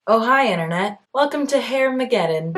Oh, hi, Internet. Welcome to Hairmageddon.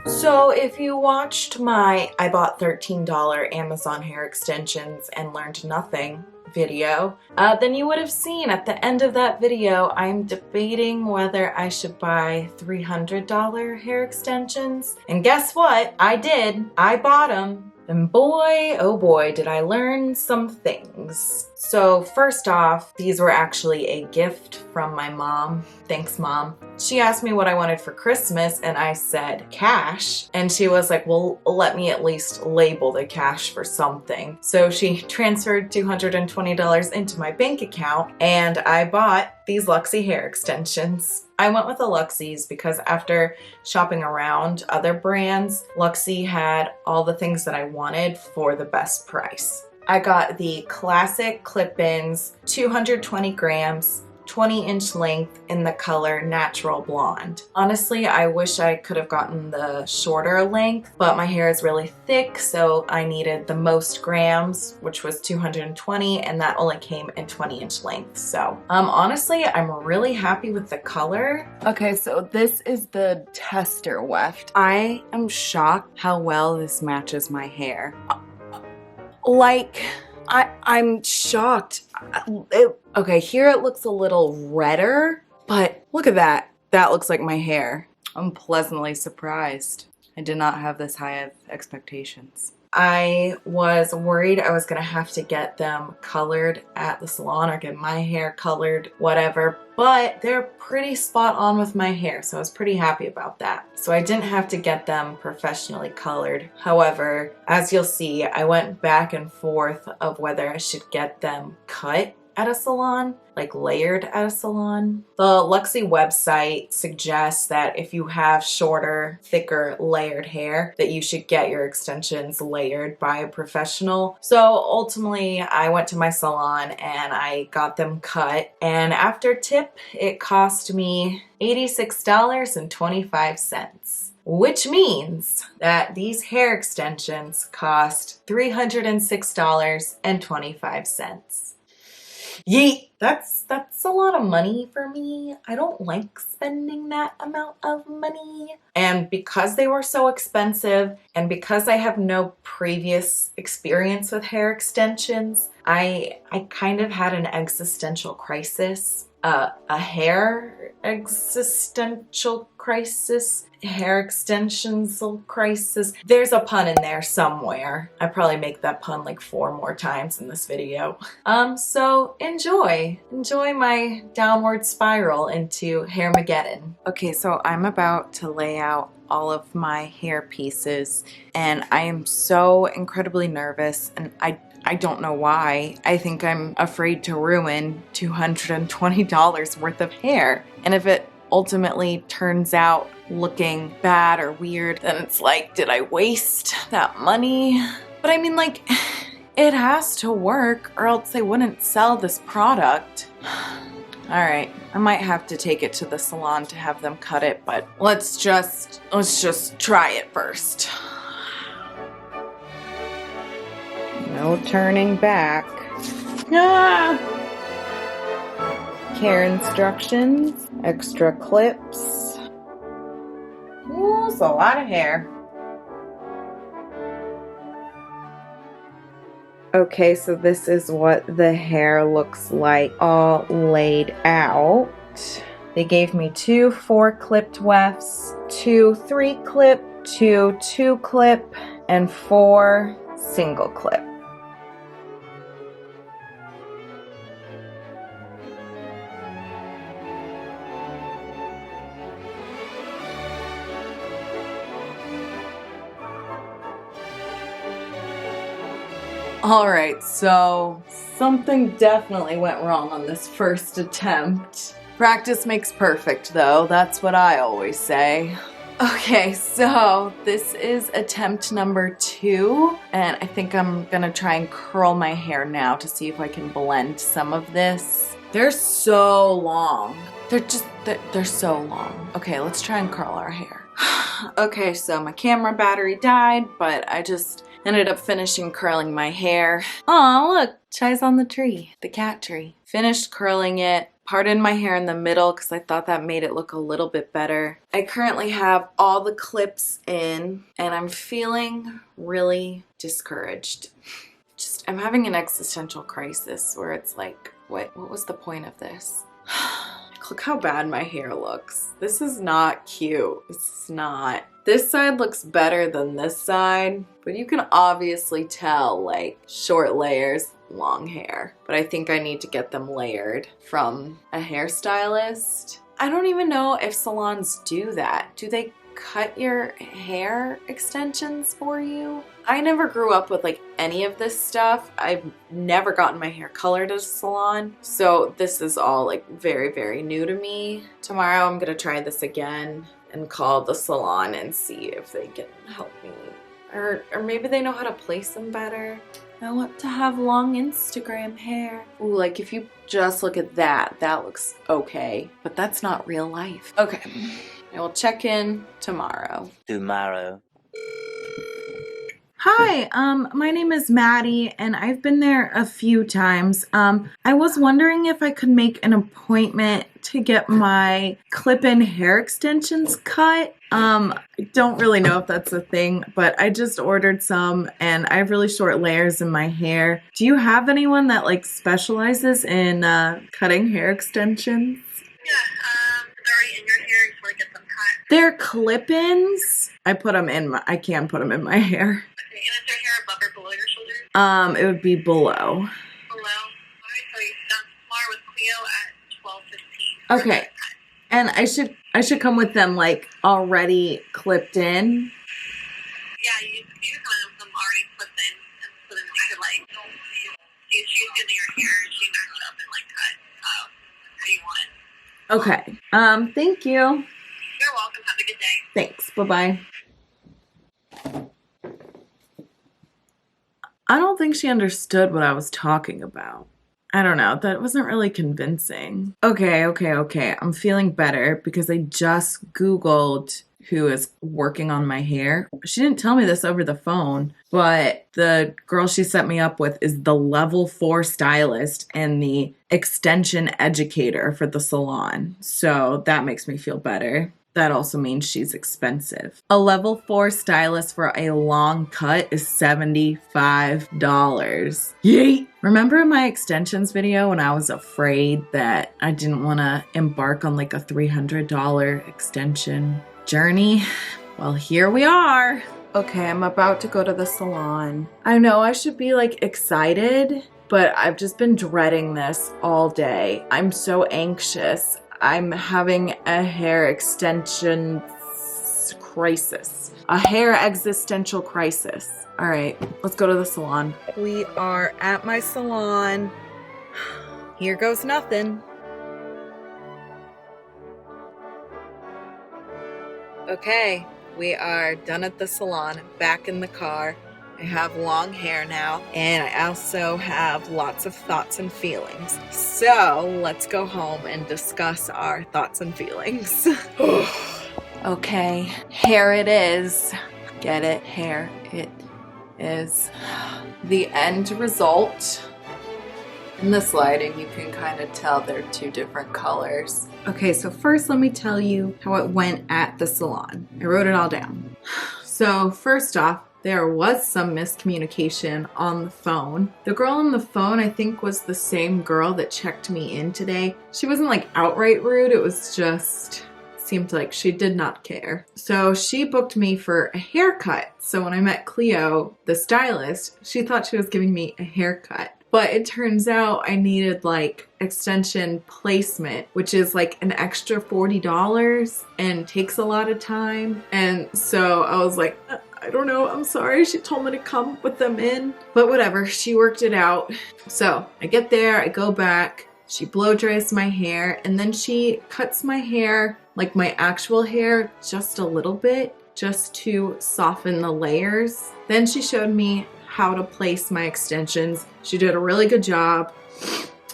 So, if you watched my I bought $13 Amazon hair extensions and learned nothing video, then you would have seen at the end of that video, I'm debating whether I should buy $300 hair extensions. And guess what? I did. I bought them. And boy, oh boy, did I learn some things. So first off, these were actually a gift from my mom. Thanks, Mom. She asked me what I wanted for Christmas and I said cash. And she was like, well, let me at least label the cash for something. So she transferred $220 into my bank account and I bought these Luxy hair extensions. I went with the Luxys because after shopping around other brands, Luxy had all the things that I wanted for the best price. I got the classic clip-ins, 220 grams, 20-inch length in the color Natural Blonde. Honestly, I wish I could have gotten the shorter length, but my hair is really thick, so I needed the most grams, which was 220, and that only came in 20-inch length. So, honestly, I'm really happy with the color. Okay, so this is the tester weft. I am shocked how well this matches my hair. I'm shocked. Okay, here it looks a little redder, but look at that. That looks like my hair. I'm pleasantly surprised. I did not have this high of expectations. I was worried I was gonna have to get them colored at the salon or get my hair colored, whatever, but they're pretty spot on with my hair, so I was pretty happy about that. So I didn't have to get them professionally colored. However, as you'll see, I went back and forth of whether I should get them cut at a salon, like layered at a salon. The Luxy website suggests that if you have shorter, thicker, layered hair, that you should get your extensions layered by a professional. So ultimately, I went to my salon and I got them cut. And after tip, it cost me $86.25. Which means that these hair extensions cost $306.25. Yeet! That's a lot of money for me. I don't like spending that amount of money. And because they were so expensive, and because I have no previous experience with hair extensions, I kind of had an existential crisis. A hair existential crisis, hair extensions crisis. There's a pun in there somewhere. I probably make that pun like 4 more times in this video. So enjoy my downward spiral into Hairmageddon. Okay, so I'm about to lay out all of my hair pieces and I am so incredibly nervous and I don't know why. I think I'm afraid to ruin $220 worth of hair. And if it ultimately turns out looking bad or weird, then it's like, did I waste that money? But I mean, like, it has to work or else they wouldn't sell this product. All right, I might have to take it to the salon to have them cut it, but let's just try it first. No turning back. Ah! Care instructions, extra clips. Ooh, it's a lot of hair. Okay, so this is what the hair looks like all laid out. They gave me 2 4-clipped wefts, 2 3-clip, 2 2-clip, and 4 single clip. Alright, so something definitely went wrong on this first attempt. Practice makes perfect though, that's what I always say. Okay, so this is attempt number 2, and I think I'm gonna try and curl my hair now to see if I can blend some of this. They're so long. They're so long. Okay, let's try and curl our hair. Okay, so my camera battery died, but I just ended up finishing curling my hair. Aw, look, Chai's on the tree, the cat tree. Finished curling it, parted my hair in the middle because I thought that made it look a little bit better. I currently have all the clips in and I'm feeling really discouraged. I'm having an existential crisis where it's like, what was the point of this? Look how bad my hair looks. This is not cute. This is not. This side looks better than this side, but you can obviously tell like short layers, long hair. But I think I need to get them layered from a hairstylist. I don't even know if salons do that. Do they cut your hair extensions for you? I never grew up with like any of this stuff. I've never gotten my hair colored at a salon. So this is all like very, very new to me. Tomorrow I'm gonna try this again and call the salon and see if they can help me. Or maybe they know how to place them better. I want to have long Instagram hair. Ooh, like if you just look at that, that looks okay. But that's not real life. Okay, I will check in tomorrow. Hi, my name is Maddie and I've been there a few times. I was wondering if I could make an appointment to get my clip-in hair extensions cut. I don't really know if that's a thing, but I just ordered some and I have really short layers in my hair. Do you have anyone that like specializes in cutting hair extensions? Yeah, they're already in your hair. You just want to get them cut. They're clip-ins. I can put them in my hair. Okay, and is your hair above or below your shoulders? It would be below. Below. All right, so you done tomorrow with Cleo at 12:15. Okay. And I should come with them like already clipped in. Yeah, you can come in with them already clipped in, and so then you could like she's getting your hair and she matched up and like cut how you want it. Okay. Thank you. You're welcome. Have a good day. Thanks. Bye-bye. I don't think she understood what I was talking about. I don't know. That wasn't really convincing. Okay. I'm feeling better because I just Googled who is working on my hair. She didn't tell me this over the phone, but the girl she set me up with is the level 4 stylist and the extension educator for the salon. So that makes me feel better. That also means she's expensive. A level 4 stylist for a long cut is $75. Yay! Remember my extensions video when I was afraid that I didn't want to embark on like a $300 extension journey? Well, here we are. Okay, I'm about to go to the salon. I know I should be like excited, but I've just been dreading this all day. I'm so anxious. I'm having a hair extension crisis. A hair existential crisis. All right, let's go to the salon. We are at my salon. Here goes nothing. Okay, we are done at the salon, back in the car. I have long hair now, and I also have lots of thoughts and feelings. So let's go home and discuss our thoughts and feelings. Okay, hair it is. Get it? Hair it is. The end result. In this lighting, you can kind of tell they're two different colors. Okay, so first let me tell you how it went at the salon. I wrote it all down. So first off, there was some miscommunication on the phone. The girl on the phone, I think, was the same girl that checked me in today. She wasn't like outright rude. It was just seemed like she did not care. So she booked me for a haircut. So when I met Cleo, the stylist, she thought she was giving me a haircut. But it turns out I needed like extension placement, which is like an extra $40 and takes a lot of time. And so I was like, I don't know, I'm sorry. She told me to come with them in, but whatever, she worked it out. So I get there, I go back, she blow dries my hair, and then she cuts my hair, like my actual hair, just a little bit, just to soften the layers. Then she showed me how to place my extensions. She did a really good job.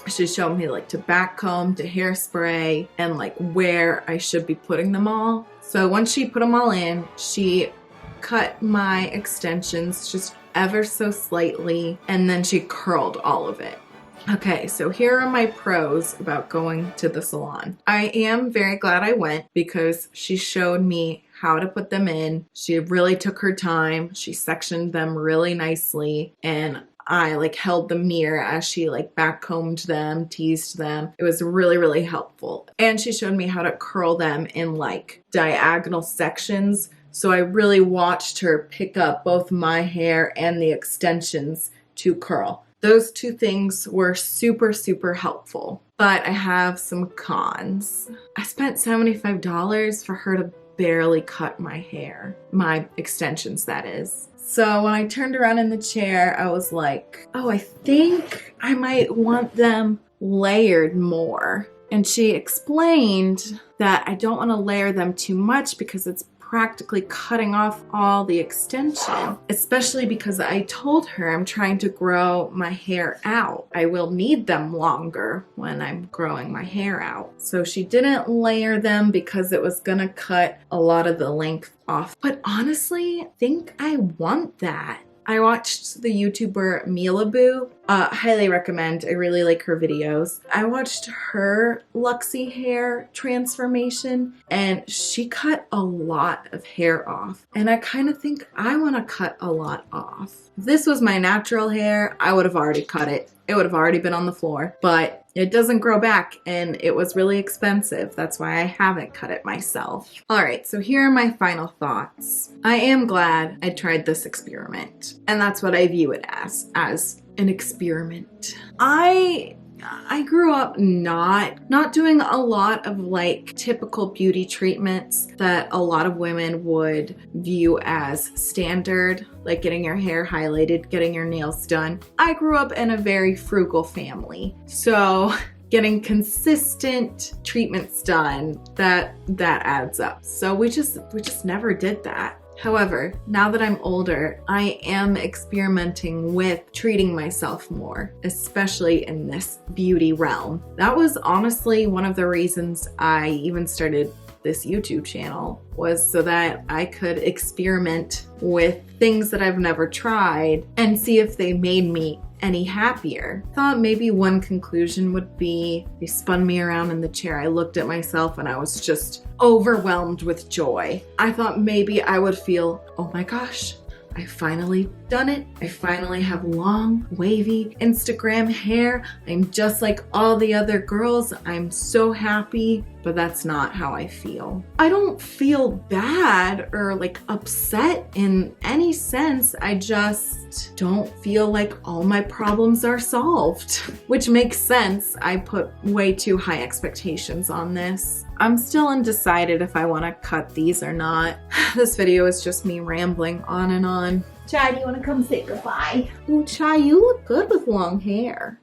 She showed me like to back comb, to hairspray, and like where I should be putting them all. So once she put them all in, she cut my extensions just ever so slightly, and then she curled all of it. Okay, so here are my pros about going to the salon. I am very glad I went because she showed me how to put them in. She really took her time. She sectioned them really nicely, and I like held the mirror as she like backcombed them, teased them. It was really, really helpful. And she showed me how to curl them in like diagonal sections. So I really watched her pick up both my hair and the extensions to curl. Those two things were super, super helpful. But I have some cons. I spent $75 for her to barely cut my hair. My extensions, that is. So when I turned around in the chair, I was like, oh, I think I might want them layered more. And she explained that I don't want to layer them too much because it's practically cutting off all the extension, especially because I told her I'm trying to grow my hair out. I will need them longer when I'm growing my hair out. So she didn't layer them because it was gonna cut a lot of the length off. But honestly, I think I want that. I watched the YouTuber Milaboo. Highly recommend. I really like her videos. I watched her Luxy hair transformation and she cut a lot of hair off. And I kind of think I want to cut a lot off. If this was my natural hair, I would have already cut it. It would have already been on the floor, but it doesn't grow back and it was really expensive. That's why I haven't cut it myself. All right, so here are my final thoughts. I am glad I tried this experiment, and that's what I view it as an experiment. I grew up not doing a lot of like typical beauty treatments that a lot of women would view as standard, like getting your hair highlighted, getting your nails done. I grew up in a very frugal family, so getting consistent treatments done, that adds up. So we just never did that. However, now that I'm older, I am experimenting with treating myself more, especially in this beauty realm. That was honestly one of the reasons I even started this YouTube channel, was so that I could experiment with things that I've never tried and see if they made me any happier. Thought maybe one conclusion would be they spun me around in the chair. I looked at myself and I was just overwhelmed with joy. I thought maybe I would feel, oh my gosh, I finally done it. I finally have long, wavy Instagram hair. I'm just like all the other girls. I'm so happy, but that's not how I feel. I don't feel bad or like upset in any sense. I just don't feel like all my problems are solved, which makes sense. I put way too high expectations on this. I'm still undecided if I want to cut these or not. This video is just me rambling on and on. Chai, do you want to come say goodbye? Oh, Chai, you look good with long hair.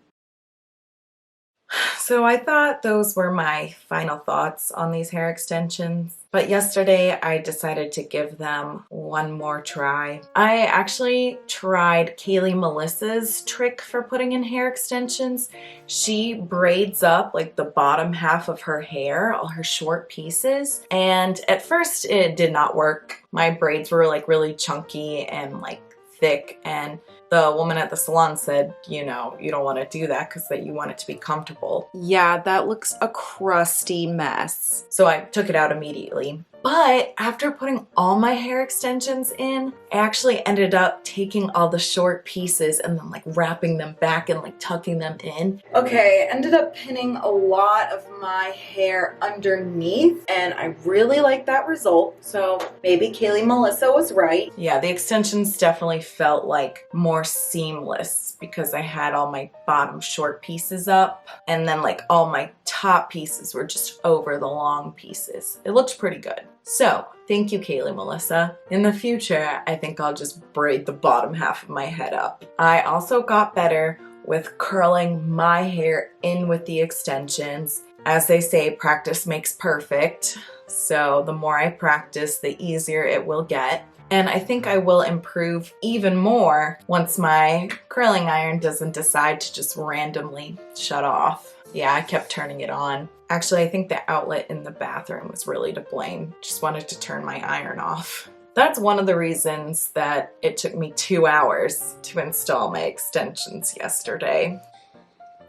So I thought those were my final thoughts on these hair extensions. But yesterday I decided to give them one more try. I actually tried Kaylee Melissa's trick for putting in hair extensions. She braids up like the bottom half of her hair, all her short pieces. And at first it did not work. My braids were like really chunky and like thick, and the woman at the salon said, you know, you don't want to do that because that you want it to be comfortable. Yeah, that looks a crusty mess. So I took it out immediately. But after putting all my hair extensions in, I actually ended up taking all the short pieces and then like wrapping them back and like tucking them in. Okay, I ended up pinning a lot of my hair underneath and I really like that result. So maybe Kaylee Melissa was right. Yeah, the extensions definitely felt like more seamless because I had all my bottom short pieces up and then like all my top pieces were just over the long pieces. It looked pretty good. So thank you, Kaylee Melissa. In the future, I think I'll just braid the bottom half of my head up. I also got better with curling my hair in with the extensions. As they say, practice makes perfect. So the more I practice, the easier it will get. And I think I will improve even more once my curling iron doesn't decide to just randomly shut off. Yeah, I kept turning it on. Actually, I think the outlet in the bathroom was really to blame. Just wanted to turn my iron off. That's one of the reasons that it took me 2 hours to install my extensions yesterday.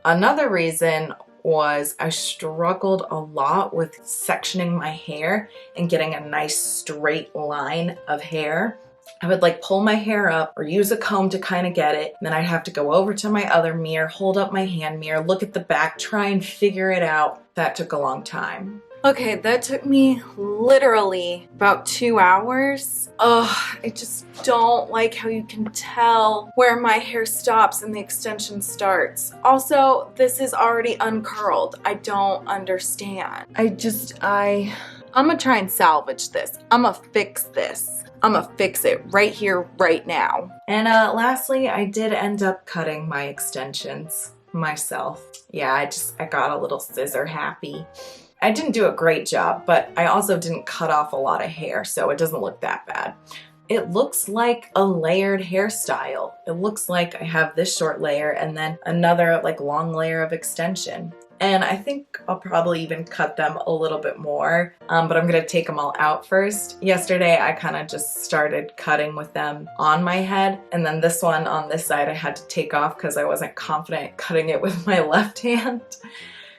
Another reason was I struggled a lot with sectioning my hair and getting a nice straight line of hair. I would like pull my hair up or use a comb to kind of get it. And then I'd have to go over to my other mirror, hold up my hand mirror, look at the back, try and figure it out. That took a long time. Okay, that took me literally about 2 hours. Ugh, I just don't like how you can tell where my hair stops and the extension starts. Also, this is already uncurled. I don't understand. I'm gonna try and salvage this. I'm gonna fix this. I'm gonna fix it right here, right now. And lastly, I did end up cutting my extensions myself. Yeah, I got a little scissor happy. I didn't do a great job, but I also didn't cut off a lot of hair, so it doesn't look that bad. It looks like a layered hairstyle. It looks like I have this short layer and then another like long layer of extension. And I think I'll probably even cut them a little bit more, but I'm gonna take them all out first. Yesterday, I kind of just started cutting with them on my head, and then this one on this side I had to take off because I wasn't confident cutting it with my left hand.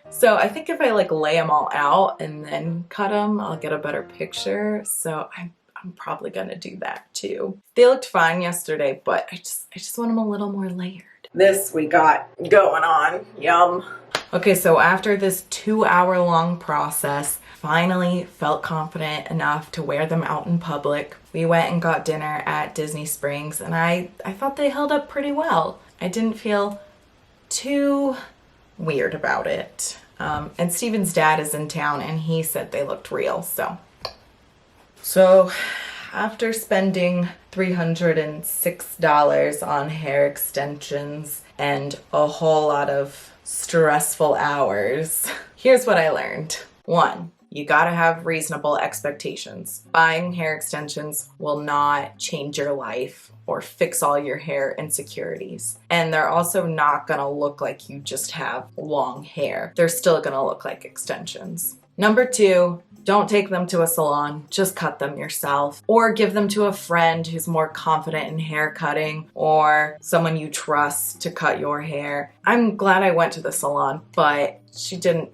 So I think if I like lay them all out and then cut them, I'll get a better picture. So I'm probably gonna do that too. They looked fine yesterday, but I just want them a little more layered. This we got going on, yum. Okay, so after this 2-hour-long process, finally felt confident enough to wear them out in public. We went and got dinner at Disney Springs, and I thought they held up pretty well. I didn't feel too weird about it. And Steven's dad is in town and he said they looked real, so after spending $306 on hair extensions and a whole lot of stressful hours, here's what I learned. 1, you gotta have reasonable expectations. Buying hair extensions will not change your life or fix all your hair insecurities. And they're also not gonna look like you just have long hair. They're still gonna look like extensions. Number 2, don't take them to a salon, just cut them yourself. Or give them to a friend who's more confident in hair cutting or someone you trust to cut your hair. I'm glad I went to the salon, but she didn't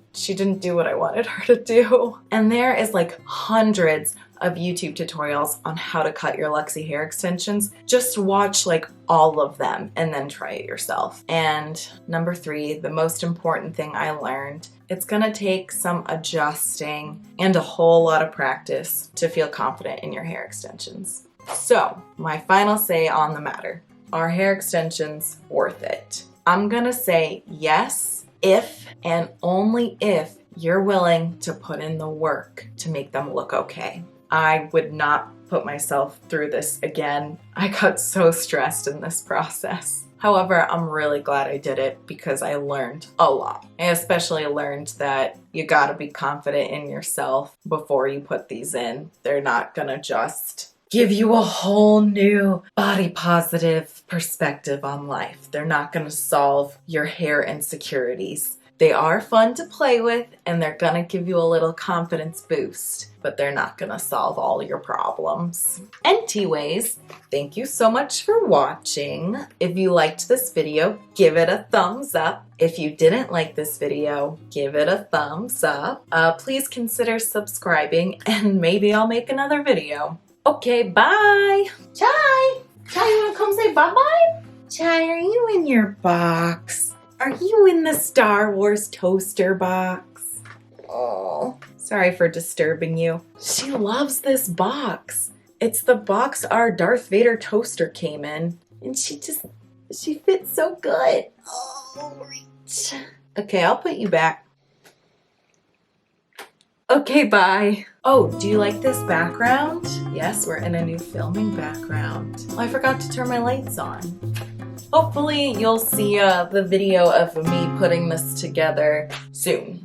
do what I wanted her to do. And there is like hundreds of YouTube tutorials on how to cut your Luxy hair extensions. Just watch like all of them and then try it yourself. And number 3, the most important thing I learned, it's gonna take some adjusting and a whole lot of practice to feel confident in your hair extensions. So, my final say on the matter, are hair extensions worth it? I'm gonna say yes, if and only if you're willing to put in the work to make them look okay. I would not put myself through this again. I got so stressed in this process. However, I'm really glad I did it because I learned a lot. I especially learned that you gotta be confident in yourself before you put these in. They're not gonna just give you a whole new body positive perspective on life. They're not gonna solve your hair insecurities. They are fun to play with and they're gonna give you a little confidence boost, but they're not gonna solve all your problems. Anyways, thank you so much for watching. If you liked this video, give it a thumbs up. If you didn't like this video, give it a thumbs up. Please consider subscribing and maybe I'll make another video. Okay, bye. Chai, you wanna come say bye-bye? Chai, are you in your box? Are you in the Star Wars toaster box? Oh, sorry for disturbing you. She loves this box. It's the box our Darth Vader toaster came in. And she fits so good. Oh, reach. Okay, I'll put you back. Okay, bye. Oh, do you like this background? Yes, we're in a new filming background. Oh, I forgot to turn my lights on. Hopefully you'll see the video of me putting this together soon.